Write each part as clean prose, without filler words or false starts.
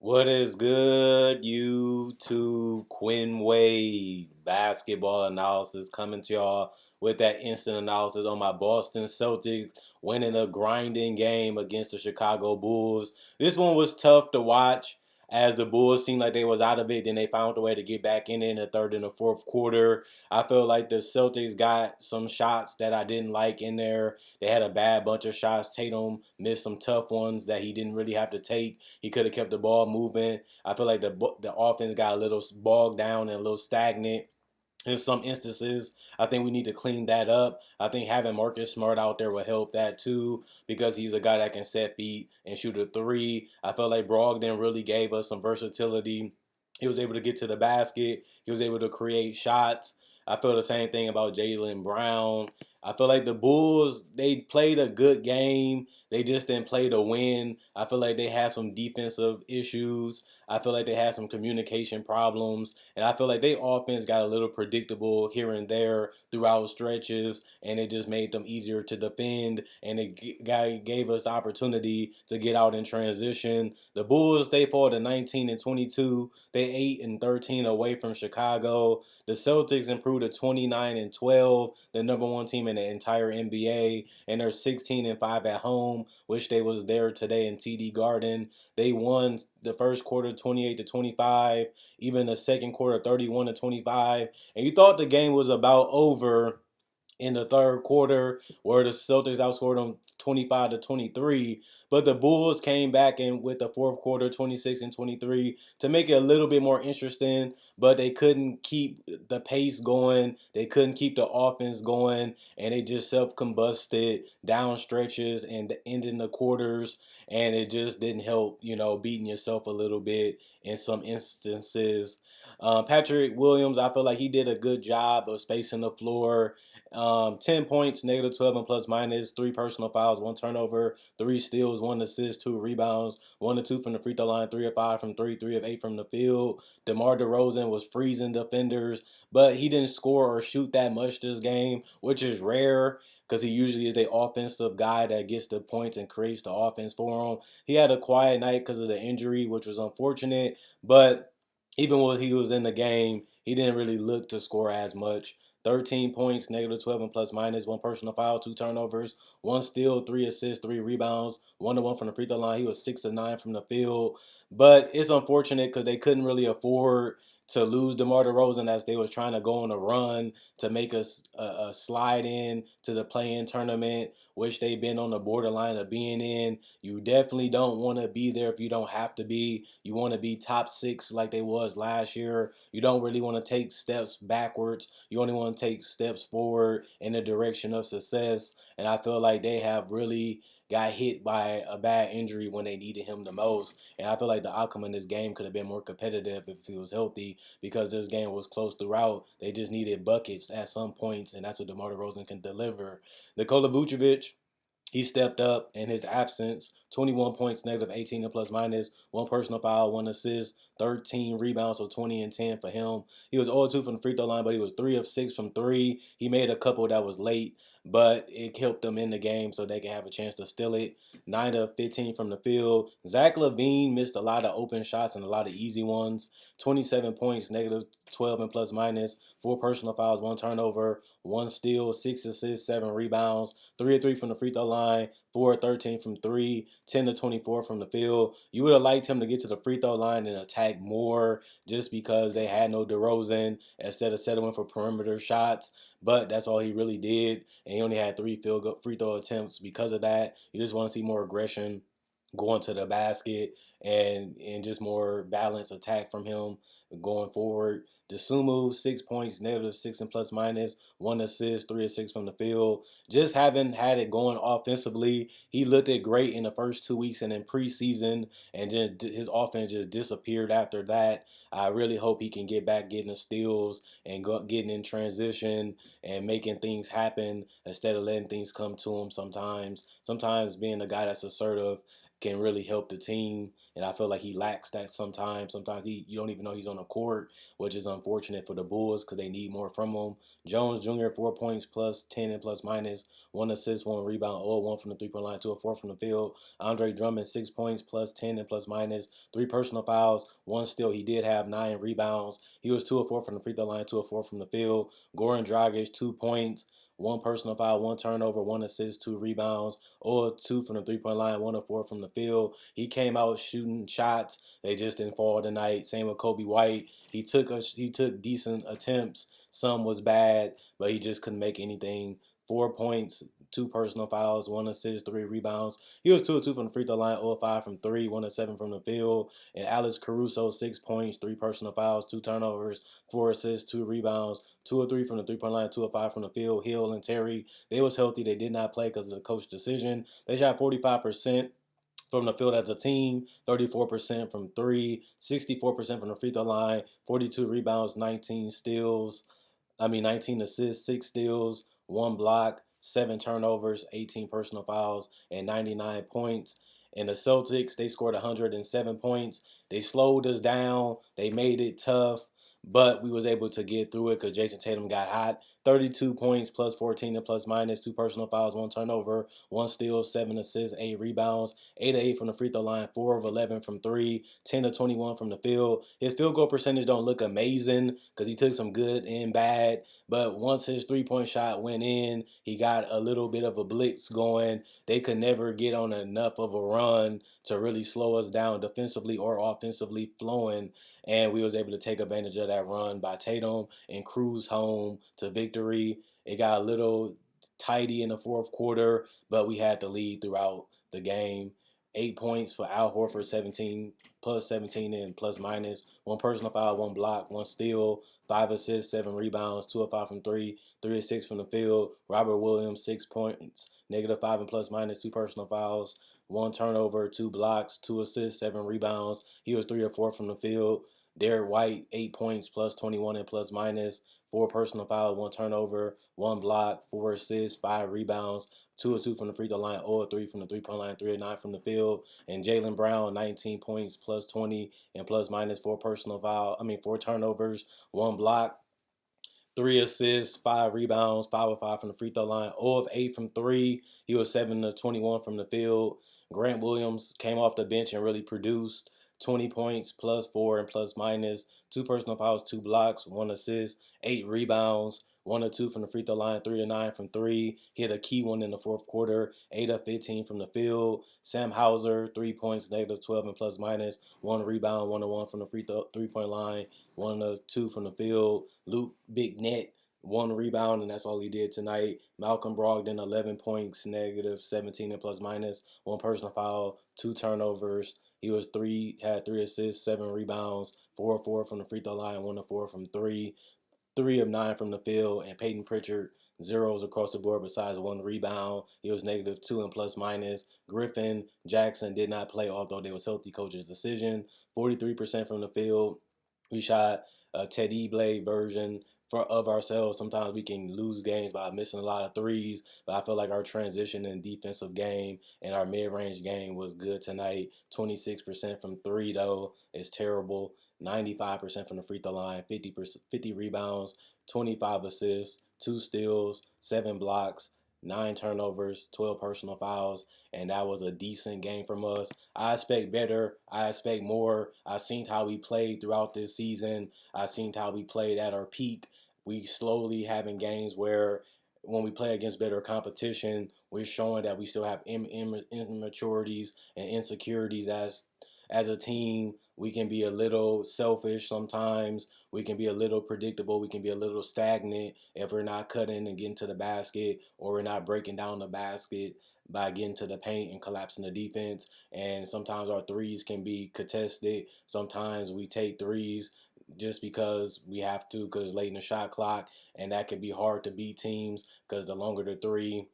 What is good, YouTube? Quinn Wade basketball analysis coming to y'all with that instant analysis on my Boston Celtics winning a grinding game against the Chicago Bulls. This one was tough to watch as the Bulls seemed like they was out of it. Then they found a way to get back in the third and the fourth quarter. I feel like the Celtics got some shots that I didn't like in there. They had a bad bunch of shots. Tatum missed some tough ones that he didn't really have to take. He could have kept the ball moving. I feel like the offense got a little bogged down and a little stagnant in some instances. I think we need to clean that up. I think having Marcus Smart out there will help that too because he's a guy that can set feet and shoot a three. I felt like Brogdon really gave us some versatility. He was able to get to the basket. He was able to create shots. I feel the same thing about Jaylen Brown. I feel like the Bulls, they played a good game. They just didn't play to win. I feel like they had some defensive issues. I feel like they had some communication problems. And I feel like their offense got a little predictable here and there throughout stretches, and it just made them easier to defend. And it gave us the opportunity to get out in transition. The Bulls, they fall to 19 and 22. They 8 and 13 away from Chicago. The Celtics improved to 29 and 12, the number one team in the entire NBA, and they're 16 and 5 at home, which they was there today in TD Garden. They won the first quarter 28 to 25, even the second quarter 31 to 25. And you thought the game was about over in the third quarter where the Celtics outscored them 25 to 23, but the Bulls came back in with the fourth quarter 26 and 23 to make it a little bit more interesting, but they couldn't keep the pace going. They couldn't keep the offense going, and they just self-combusted down stretches and ending the quarters, and it just didn't help, beating yourself a little bit in some instances. Patrick Williams, I feel like he did a good job of spacing the floor. 10 points, negative 12 and plus minus, three personal fouls, one turnover, three steals, one assist, two rebounds, 1 of 2 from the free throw line, 3 of 5 from three, 3 of 8 from the field. DeMar DeRozan was freezing defenders, but he didn't score or shoot that much this game, which is rare because he usually is the offensive guy that gets the points and creates the offense for him. He had a quiet night because of the injury, which was unfortunate, but even when he was in the game, he didn't really look to score as much. 13 points, negative 12 and plus minus, one personal foul, two turnovers, one steal, three assists, three rebounds, 1 of 1 from the free throw line. He was 6 of 9 from the field. But it's unfortunate because they couldn't really afford to lose DeMar DeRozan as they was trying to go on a run to make us a slide in to the play-in tournament, which they've been on the borderline of being in. You definitely don't want to be there if you don't have to be. You want to be top six like they was last year. You don't really want to take steps backwards. You only want to take steps forward in the direction of success. And I feel like they have really got hit by a bad injury when they needed him the most. And I feel like the outcome in this game could have been more competitive if he was healthy because this game was close throughout. They just needed buckets at some points, and that's what DeMar DeRozan can deliver. Nikola Vucevic, he stepped up in his absence. 21 points, negative 18 and plus minus, one personal foul, one assist, 13 rebounds, so 20 and 10 for him. He was 0-2 from the free throw line, but he was 3 of 6 from three. He made a couple that was late, but it helped them in the game so they can have a chance to steal it. 9 of 15 from the field. Zach LaVine missed a lot of open shots and a lot of easy ones. 27 points, negative 12 and plus minus, four personal fouls, one turnover, one steal, six assists, seven rebounds, 3 of 3 from the free throw line, 4 of 13 from three, 10 to 24 from the field. You would have liked him to get to the free throw line and attack more just because they had no DeRozan instead of settling for perimeter shots. But that's all he really did, and he only had three free throw attempts because of that. You just want to see more aggression going to the basket and just more balanced attack from him going forward. Desumu, 6 points, negative 6 and plus minus, one assist, 3 of 6 from the field. Just haven't had it going offensively. He looked it great in the first 2 weeks and in preseason, and just his offense just disappeared after that. I really hope he can get back getting the steals and getting in transition and making things happen instead of letting things come to him sometimes. Sometimes being a guy that's assertive can really help the team. And I feel like he lacks that sometimes. Sometimes you don't even know he's on the court, which is unfortunate for the Bulls because they need more from him. Jones Jr. 4 points plus 10 and plus minus, 1 assist, 1 rebound, 0-1 from the 3-point line, 2-4 from the field. Andre Drummond 6 points plus 10 and plus minus, 3 personal fouls, 1 steal. He did have 9 rebounds. He was 2-4 from the free throw line, 2-4 from the field. Goran Dragic 2 points. 1 personal foul, 1 turnover, 1 assist, 2 rebounds, or 2 from the 3-point line, 1 of 4 from the field. He came out shooting shots. They just didn't fall tonight. Same with Kobe White. He took decent attempts. Some was bad, but he just couldn't make anything. 4 points, 2 personal fouls, 1 assist, 3 rebounds. He was 2 of 2 from the free throw line, 0 of 5 from 3, 1 of 7 from the field. And Alex Caruso, 6 points, 3 personal fouls, 2 turnovers, 4 assists, 2 rebounds, 2 of 3 from the 3-point line, 2 of 5 from the field. Hill and Terry, they was healthy. They did not play because of the coach decision. They shot 45% from the field as a team, 34% from three, 64% from the free throw line, 42 rebounds, 19 assists, 6 steals, 1 block, 7 turnovers, 18 personal fouls, and 99 points. And the Celtics, they scored 107 points. They slowed us down. They made it tough, but we was able to get through it because Jason Tatum got hot. 32 points plus 14 and plus minus, 2 personal fouls, 1 turnover, 1 steal, 7 assists, 8 rebounds, 8 of 8 from the free throw line, 4 of 11 from three, 10 of 21 from the field. His field goal percentage don't look amazing because he took some good and bad, but once his 3-point shot went in, he got a little bit of a blitz going. They could never get on enough of a run to really slow us down defensively or offensively flowing, and we was able to take advantage of that run by Tatum and cruise home to victory. It got a little tidy in the fourth quarter, but we had the lead throughout the game. 8 points for Al Horford, 17 plus 17 and plus minus, 1 personal foul, 1 block, 1 steal, 5 assists, 7 rebounds, 2 of 5 from three, 3 of 6 from the field. Robert Williams, 6 points, -5 and plus minus, 2 personal fouls, 1 turnover, 2 blocks, 2 assists, 7 rebounds. He was 3 of 4 from the field. Derek White, 8 points plus 21 and plus minus, 4 personal fouls, 1 turnover, 1 block, 4 assists, 5 rebounds, 2 of 2 from the free throw line, 0 of 3 from the 3-point line, 3 of 9 from the field. And Jaylen Brown, 19 points plus 20 and plus minus, 4 turnovers, 1 block, 3 assists, 5 rebounds, 5 of 5 from the free throw line, 0 of 8 from three. He was 7 of 21 from the field. Grant Williams came off the bench and really produced. 20 points plus 4 and plus minus, 2 personal fouls, 2 blocks, 1 assist, 8 rebounds, 1 of 2 from the free throw line, 3 of 9 from three. Hit a key one in the fourth quarter, 8 of 15 from the field. Sam Hauser, 3 points, -12 and plus minus, 1 rebound, 1 of 1 from the 3-point line, 1 of 2 from the field. Luke Big Net, 1 rebound, and that's all he did tonight. Malcolm Brogdon, 11 points, -17 and plus minus, 1 personal foul, 2 turnovers. He had 3 assists, 7 rebounds, 4 of 4 from the free throw line, 1 of 4 from three, 3 of 9 from the field. And Peyton Pritchard, zeros across the board besides 1 rebound. He was -2 and plus minus. Griffin Jackson did not play, although they was healthy coach's decision. 43% from the field. We shot a Teddy Blade version of ourselves. Sometimes we can lose games by missing a lot of threes, but I feel like our transition and defensive game and our mid-range game was good tonight. 26% from three, though, is terrible. 95% from the free throw line, 50 rebounds, 25 assists, 2 steals, 7 blocks, 9 turnovers, 12 personal fouls, and that was a decent game from us. I expect better. I expect more. I seen how we played throughout this season. I seen how we played at our peak. We slowly having games where when we play against better competition, we're showing that we still have immaturities and insecurities as a team. We can be a little selfish sometimes. We can be a little predictable. We can be a little stagnant if we're not cutting and getting to the basket, or we're not breaking down the basket by getting to the paint and collapsing the defense. And sometimes our threes can be contested. Sometimes we take threes just because we have to, because late in the shot clock, and that can be hard to beat teams because the longer the three,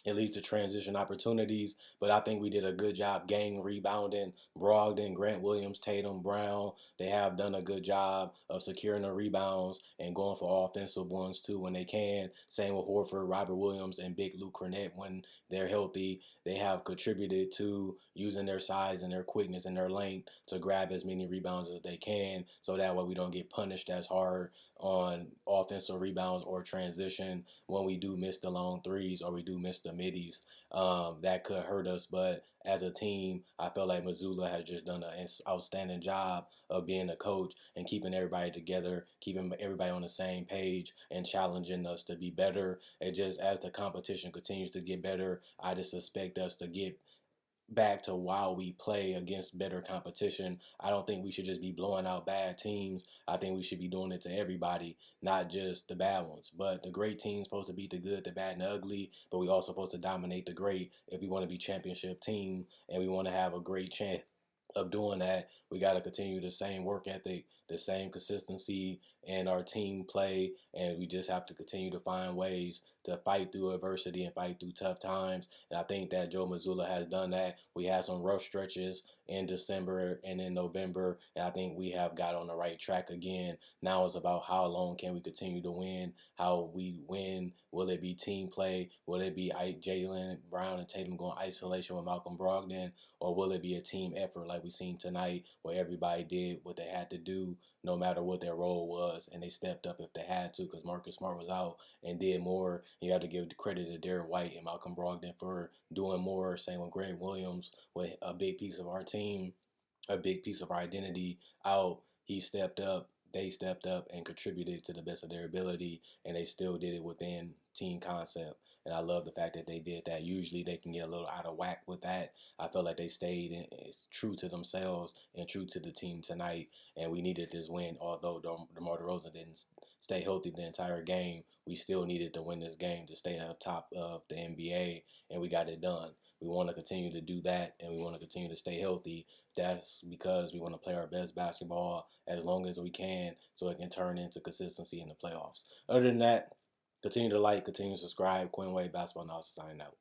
It leads to transition opportunities, but I think we did a good job gang rebounding. Brogdon, Grant Williams, Tatum, Brown, they have done a good job of securing the rebounds and going for offensive ones too when they can. Same with Horford, Robert Williams, and Big Luke Cornett when they're healthy. They have contributed to using their size and their quickness and their length to grab as many rebounds as they can, so that way we don't get punished as hard on offensive rebounds or transition when we do miss the long threes or we do miss the middies. That could hurt us. But as a team, I feel like Mazzulla has just done an outstanding job of being a coach and keeping everybody together, keeping everybody on the same page, and challenging us to be better. And just as the competition continues to get better, I just expect us to get back to while we play against better competition. I don't think we should just be blowing out bad teams. I think we should be doing it to everybody, not just the bad ones. But the great team's supposed to beat the good, the bad, and the ugly. But we also supposed to dominate the great if we want to be championship team and we want to have a great chance of doing that. We got to continue the same work ethic, the same consistency in our team play, and we just have to continue to find ways to fight through adversity and fight through tough times. And I think that Joe Mazzulla has done that. We had some rough stretches in December and in November, and I think we have got on the right track again. Now it's about how long can we continue to win, how we win. Will it be team play? Will it be Jaylen Brown and Tatum going isolation with Malcolm Brogdon? Or will it be a team effort like we seen tonight where everybody did what they had to do no matter what their role was, and they stepped up if they had to because Marcus Smart was out and did more. You have to give the credit to Derek White and Malcolm Brogdon for doing more. Same with Greg Williams with a big piece of our team, a big piece of our identity out. He stepped up, they stepped up and contributed to the best of their ability, and they still did it within team concept. And I love the fact that they did that. Usually they can get a little out of whack with that. I felt like they stayed true to themselves and true to the team tonight. And we needed this win. Although DeMar DeRozan didn't stay healthy the entire game, we still needed to win this game to stay up top of the NBA, and we got it done. We want to continue to do that, and we want to continue to stay healthy. That's because we want to play our best basketball as long as we can so it can turn into consistency in the playoffs. Other than that, continue to like, continue to subscribe. Quinn Wade Basketball Analysis signing out.